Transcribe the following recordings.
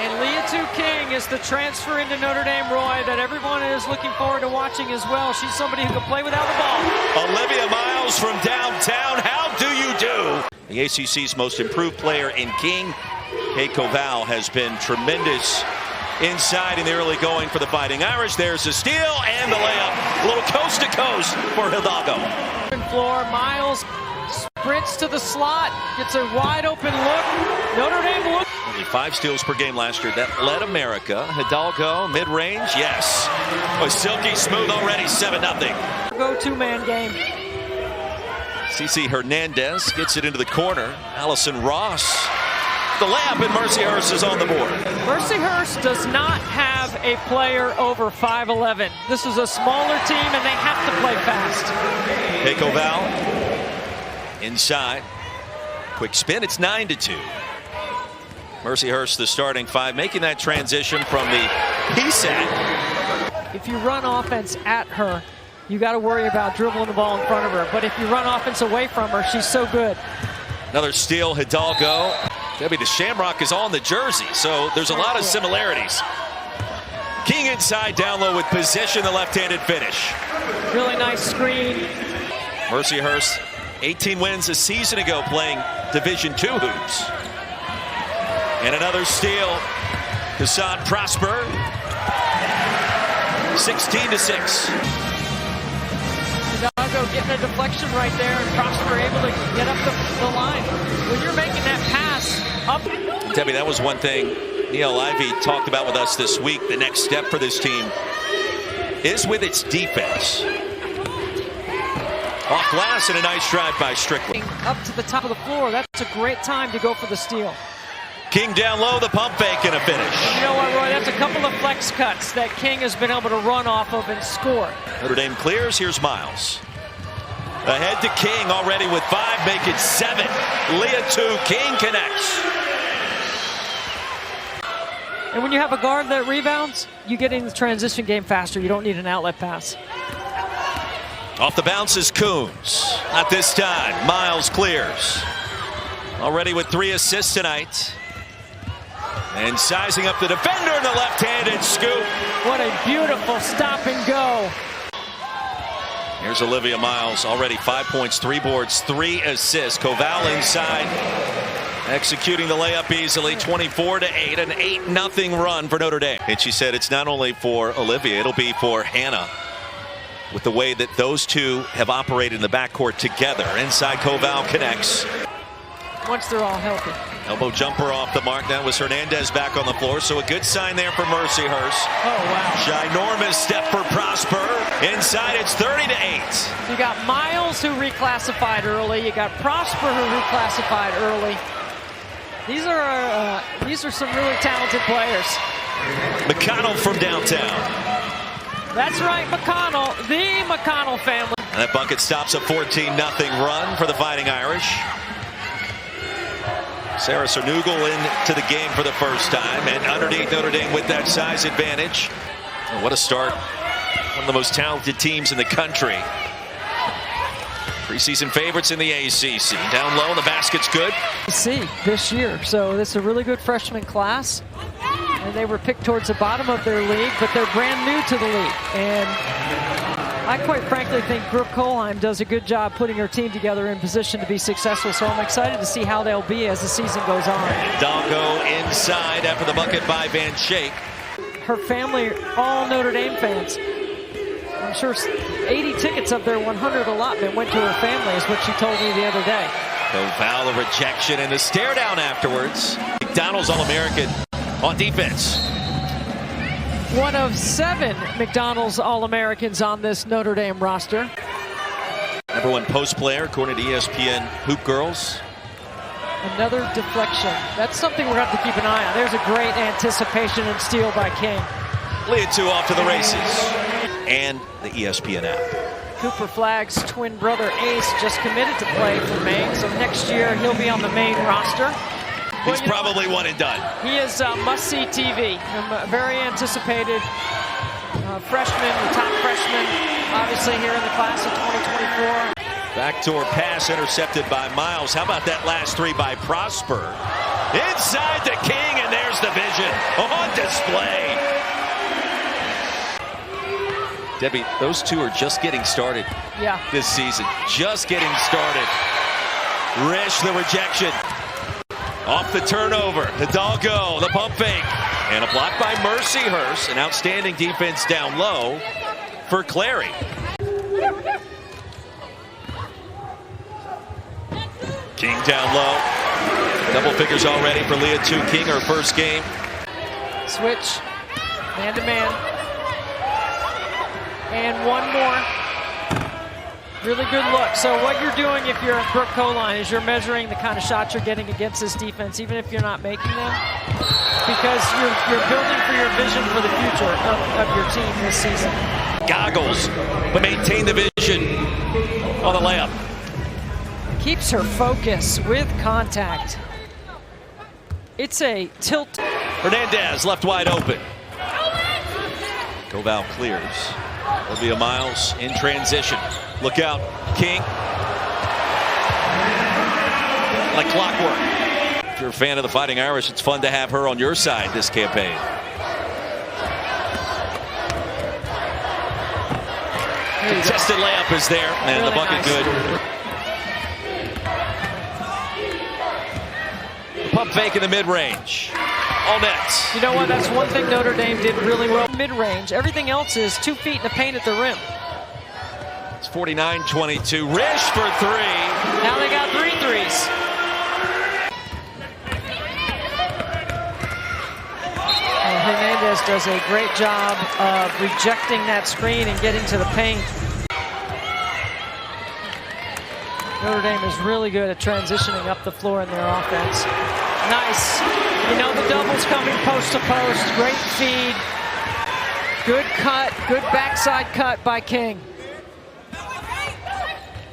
And Liatu King is the transfer into Notre Dame, Roy, that everyone is looking forward to watching as well. She's somebody who can play without the ball. Olivia Miles from downtown. How do you do? The ACC's most improved player in King. Kate Koval has been tremendous inside in the early going for the Fighting Irish. There's a steal and the layup. A little coast to coast for Hidalgo. Floor, Miles sprints to the slot, gets a wide open look. Notre Dame look. Only 5 steals per game last year. That led America. Hidalgo, mid-range, yes. Was silky smooth already, 7-0. Go two-man game. CC Hernandez gets it into the corner. Allison Ross. The layup, and Mercyhurst is on the board. Mercyhurst does not have a player over 5'11". This is a smaller team, and they have to play fast. Kate Koval inside. Quick spin. It's 9-2. Mercyhurst, the starting 5, making that transition from the PSAT. If you run offense at her, you got to worry about dribbling the ball in front of her. But if you run offense away from her, she's so good. Another steal, Hidalgo. Debbie the Shamrock is on the jersey, so there's a lot of similarities. King inside, down low with possession, the left-handed finish. Really nice screen. Mercyhurst, 18 wins a season ago playing Division II hoops. And another steal. Hassan Prosper. 16-6. Hidalgo getting a deflection right there, and Prosper able to get up the line. When you're making that pass up. Debbie, that was one thing Neil Ivey talked about with us this week. The next step for this team is with its defense. Off glass and a nice drive by Strickland. Up to the top of the floor. That's a great time to go for the steal. King down low, the pump fake and a finish. You know what, Roy? That's a couple of flex cuts that King has been able to run off of and score. Notre Dame clears. Here's Miles. Ahead to King already with 5, make it 7. Liatu King connects. And when you have a guard that rebounds, you get in the transition game faster. You don't need an outlet pass. Off the bounce is Coons. Not this time. Miles clears. Already with 3 assists tonight. And sizing up the defender in the left-handed scoop. What a beautiful stop and go. Here's Olivia Miles, already 5 points, 3 boards, 3 assists. Koval inside, executing the layup easily, 24-8, an 8-0 run for Notre Dame. And she said it's not only for Olivia, it'll be for Hannah, with the way that those two have operated in the backcourt together. Inside, Koval connects. Once they're all healthy. Elbow jumper off the mark. That was Hernandez back on the floor, so a good sign there for Mercyhurst. Oh, wow. Ginormous step for Prosper. Inside, it's 30-8. You got Miles, who reclassified early. You got Prosper, who reclassified early. These are some really talented players. McConnell from downtown. That's right, McConnell, the McConnell family. And that bucket stops a 14-0 run for the Fighting Irish. Sarah Cernugal into the game for the first time, and underneath Notre Dame with that size advantage. And what a start. One of the most talented teams in the country. Preseason favorites in the ACC. Down low, the basket's good. This year, so this is a really good freshman class. And they were picked towards the bottom of their league, but they're brand new to the league. And I quite frankly think Brooke Kohlheim does a good job putting her team together in position to be successful, so I'm excited to see how they'll be as the season goes on. Hidalgo inside after the bucket by Van Shake. Her family, all Notre Dame fans. I'm sure 80 tickets of their 100 allotment went to her family, is what she told me the other day. Koval, a rejection and a stare down afterwards. McDonald's All-American on defense. One of 7 McDonald's All-Americans on this Notre Dame roster. Number 1 post player, according to ESPN Hoop Girls. Another deflection. That's something we're going to have to keep an eye on. There's a great anticipation and steal by King. Liatu off to the races. And the ESPN app. Cooper Flagg's twin brother Ace just committed to play for Maine, so next year he'll be on the Maine roster. He's probably one and done. He is must-see TV. Very anticipated freshman, the top freshman, obviously here in the class of 2024. Backdoor pass intercepted by Miles. How about that last 3 by Prosper? Inside the King, and there's the vision on display. Debbie, those two are just getting started this season. Just getting started. Rish, the rejection. Off the turnover. Hidalgo, the pump fake. And a block by Mercyhurst. An outstanding defense down low for Clary. King down low. Double figures already for Liatu King, her first game. Switch. Man to man. And one more. Really good look. So what you're doing if you're at Brooke Coline is you're measuring the kind of shots you're getting against this defense, even if you're not making them, because you're building for your vision for the future of your team this season. Goggles, but maintain the vision on the layup. Keeps her focus with contact. It's a tilt. Hernandez left wide open. Koval clears. Olivia Miles in transition. Look out, King. Like clockwork. If you're a fan of the Fighting Irish, it's fun to have her on your side this campaign. Contested layup is there, and really the bucket nice. Good. Pump fake in the mid-range. All nets. You know what? That's one thing Notre Dame did really well. Mid-range. Everything else is 2 feet in the paint at the rim. It's 49-22. Rish for three. Now they got 3 threes. And Hernandez does a great job of rejecting that screen and getting to the paint. Notre Dame is really good at transitioning up the floor in their offense. Nice. You know the double's coming post to post. Great feed. Good cut. Good backside cut by King.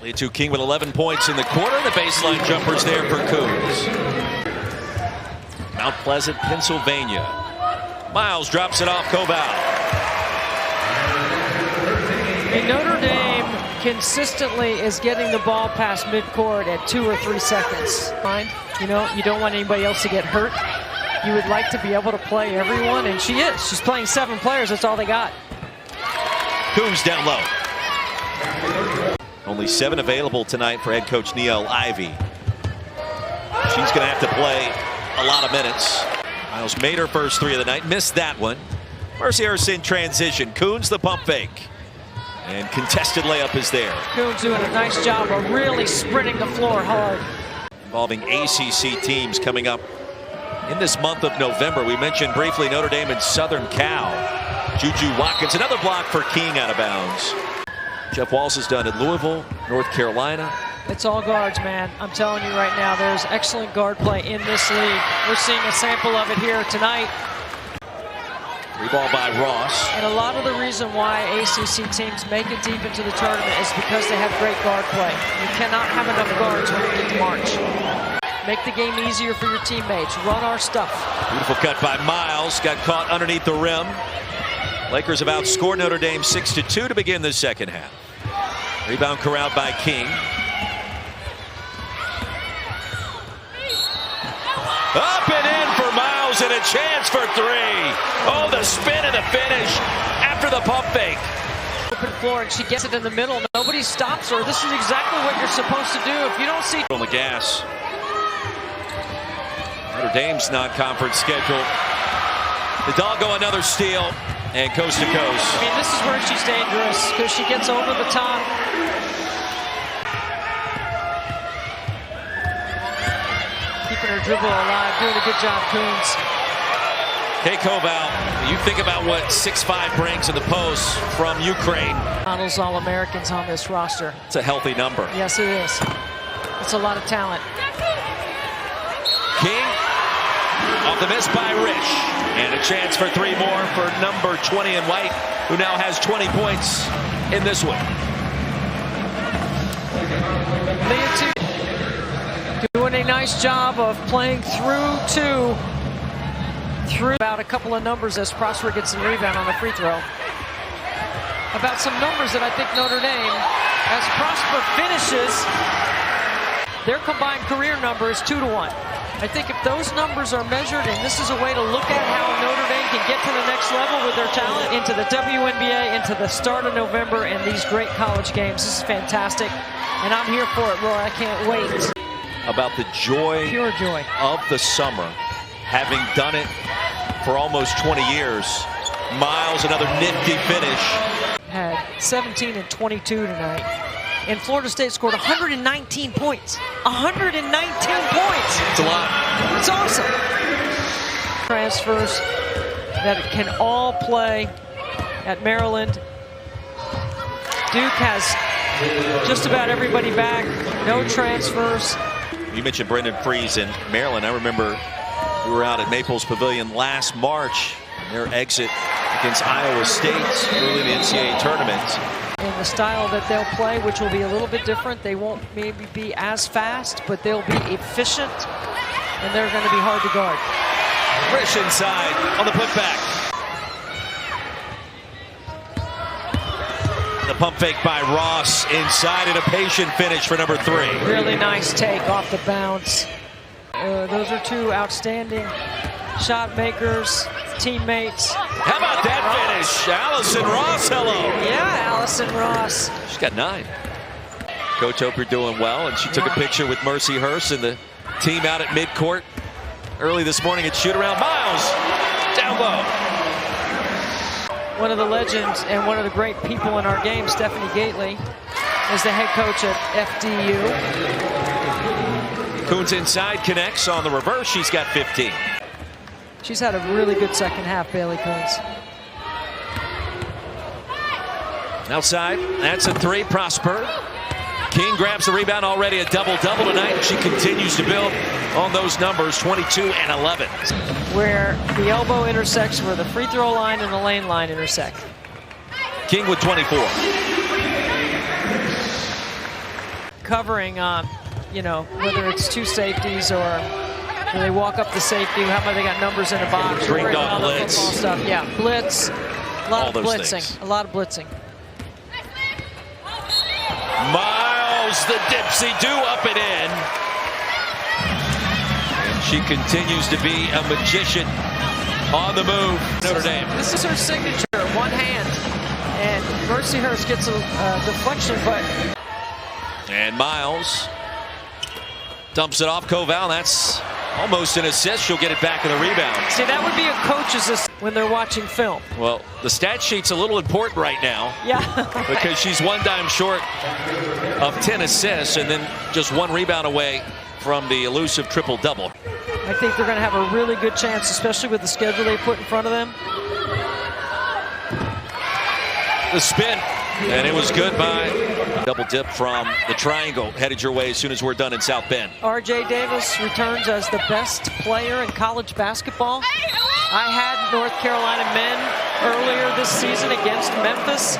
Liatu King with 11 points in the quarter. The baseline jumpers there for Coons. Mount Pleasant, Pennsylvania. Miles drops it off Koval. And Notre Dame consistently is getting the ball past midcourt at 2 or 3 seconds. You know, you don't want anybody else to get hurt. You would like to be able to play everyone, and she is. She's playing 7 players. That's all they got. Coons down low. Only 7 available tonight for head coach Neil Ivey. She's going to have to play a lot of minutes. Miles made her first 3 of the night. Missed that one. Mercyhurst in transition. Coons the pump fake. And contested layup is there. Coons doing a nice job of really sprinting the floor hard. Involving ACC teams coming up in this month of November. We mentioned briefly Notre Dame and Southern Cal. Juju Watkins, another block for King out of bounds. Jeff Walls has done at Louisville, North Carolina. It's all guards, man. I'm telling you right now, there's excellent guard play in this league. We're seeing a sample of it here tonight. 3 ball by Ross. And a lot of the reason why ACC teams make it deep into the tournament is because they have great guard play. You cannot have enough guards when you get to March. Make the game easier for your teammates. Run our stuff. Beautiful cut by Miles. Got caught underneath the rim. Lakers have outscored Notre Dame 6-2 to begin the second half. Rebound corralled by King. Up and in for Miles and a chance for 3. Oh, the spin and the finish after the pump fake. Open floor and she gets it in the middle. Nobody stops her. This is exactly what you're supposed to do. If you don't see on the gas. Notre Dame's non-conference schedule. Hidalgo another steal and coast to coast. I mean, this is where she's dangerous because she gets over the top. Keeping her dribble alive, doing a good job, Coons. Hey, Koval, you think about what 6'5" brings in the post from Ukraine. Donald's All-Americans on this roster. It's a healthy number. Yes, it is. It's a lot of talent. King off the miss by Rish. And a chance for 3 more for number 20 in white, who now has 20 points in this one. Liatu doing a nice job of playing through about a couple of numbers as Prosper gets some rebound on the free throw. About some numbers that I think Notre Dame, as Prosper finishes, their combined career number is 2-1. I think if those numbers are measured, and this is a way to look at how Notre Dame can get to the next level with their talent into the WNBA, into the start of November, and these great college games. This is fantastic, and I'm here for it, Roy. I can't wait. About the joy, pure joy of the summer, having done it for almost 20 years. Miles, another nifty finish. Had 17 and 22 tonight. And Florida State scored 119 points. 119 points. It's a lot. It's awesome. Transfers that can all play at Maryland. Duke has just about everybody back. No transfers. You mentioned Brendan Freese in Maryland. I remember we were out at Maples Pavilion last March. Their exit against Iowa State early in the NCAA tournament. In the style that they'll play, which will be a little bit different. They won't maybe be as fast, but they'll be efficient, and they're going to be hard to guard. Frisch inside on the putback. The pump fake by Ross inside, and a patient finish for number 3. Really nice take off the bounce. Those are two outstanding shot makers, teammates. How about that finish? Allison Ross, hello. Yeah, Allison Ross. She's got 9. Coach, hope you're doing well. And she took a picture with Mercyhurst and the team out at midcourt early this morning at shoot-around. Miles, down low. One of the legends and one of the great people in our game, Stephanie Gately, is the head coach at FDU. Coons inside, connects on the reverse. She's got 15. She's had a really good second half, Bailey Coons. Outside, that's a 3, Prosper. King grabs the rebound, already a double-double tonight. She continues to build on those numbers, 22 and 11. Where the elbow intersects, where the free throw line and the lane line intersect. King with 24. Covering, you know, whether it's 2 safeties or they walk up the safety. How about they got numbers in the box? Green dot blitz. Stuff. Yeah, blitz. A lot of blitzing. Things. A lot of blitzing. Miles, the dipsy-do up and in. And she continues to be a magician on the move. Notre Dame. This is her signature, one hand. And Mercyhurst gets a deflection, but... And Miles dumps it off Koval. That's almost an assist. She'll get it back in the rebound. See, that would be a coach's assist when they're watching film. Well, the stat sheet's a little important right now. Yeah. Because she's 1 dime short of 10 assists and then just 1 rebound away from the elusive triple-double. I think they're going to have a really good chance, especially with the schedule they put in front of them. The spin, and it was good by double dip from the triangle. Headed your way as soon as we're done in South Bend. R.J. Davis returns as the best player in college basketball. I had North Carolina men earlier this season against Memphis.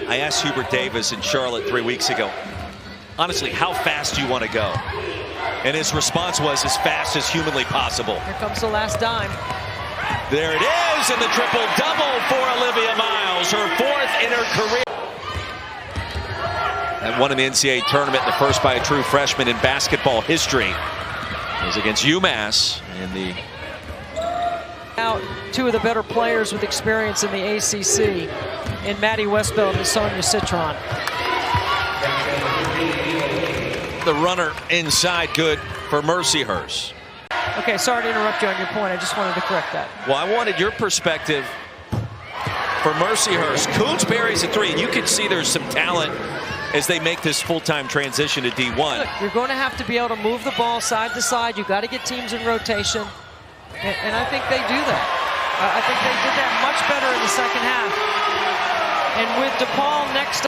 I asked Hubert Davis in Charlotte 3 weeks ago, honestly, how fast do you want to go? And his response was as fast as humanly possible. Here comes the last dime. There it is, and the triple-double for Olivia Miles, her 4th in her career. And won in the NCAA tournament, the first by a true freshman in basketball history. It was against UMass in the... Out 2 of the better players with experience in the ACC, in Maddie Westbeld and Sonia Citron. The runner inside, good for Mercyhurst. Okay, sorry to interrupt you on your point. I just wanted to correct that. Well, I wanted your perspective for Mercyhurst. Coons buries a 3, and you can see there's some talent as they make this full-time transition to D1. Look, you're going to have to be able to move the ball side to side. You've got to get teams in rotation, and I think they do that. I think they did that much better in the second half. And with DePaul next to...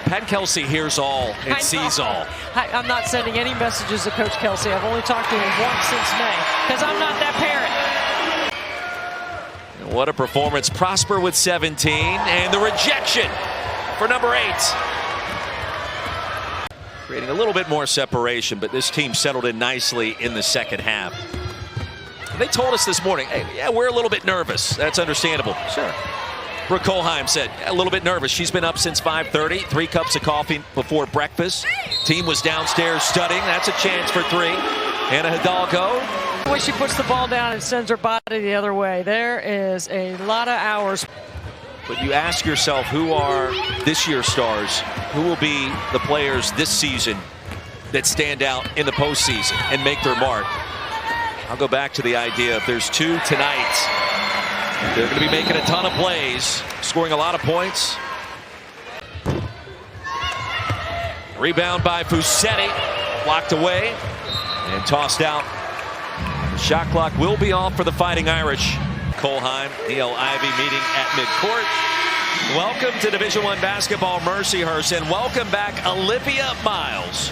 Pat Kelsey hears all and sees all. I'm not sending any messages to Coach Kelsey. I've only talked to him once since May, because I'm not that parent. What a performance. Prosper with 17, and the rejection for number 8. Creating a little bit more separation, but this team settled in nicely in the second half. They told us this morning, hey, yeah, we're a little bit nervous. That's understandable. Sure. Brooke Kohlheim said, a little bit nervous. She's been up since 5:30, 3 cups of coffee before breakfast. Team was downstairs studying. That's a chance for 3. Anna Hidalgo. The way she puts the ball down and sends her body the other way. There is a lot of hours. But you ask yourself, who are this year's stars? Who will be the players this season that stand out in the postseason and make their mark? I'll go back to the idea, if there's two tonight, they're going to be making a ton of plays, scoring a lot of points. Rebound by Fusetti, blocked away and tossed out. The shot clock will be off for the Fighting Irish. Colheim, Neil Ivey meeting at midcourt. Welcome to Division I basketball, Mercyhurst, and welcome back Olivia Miles.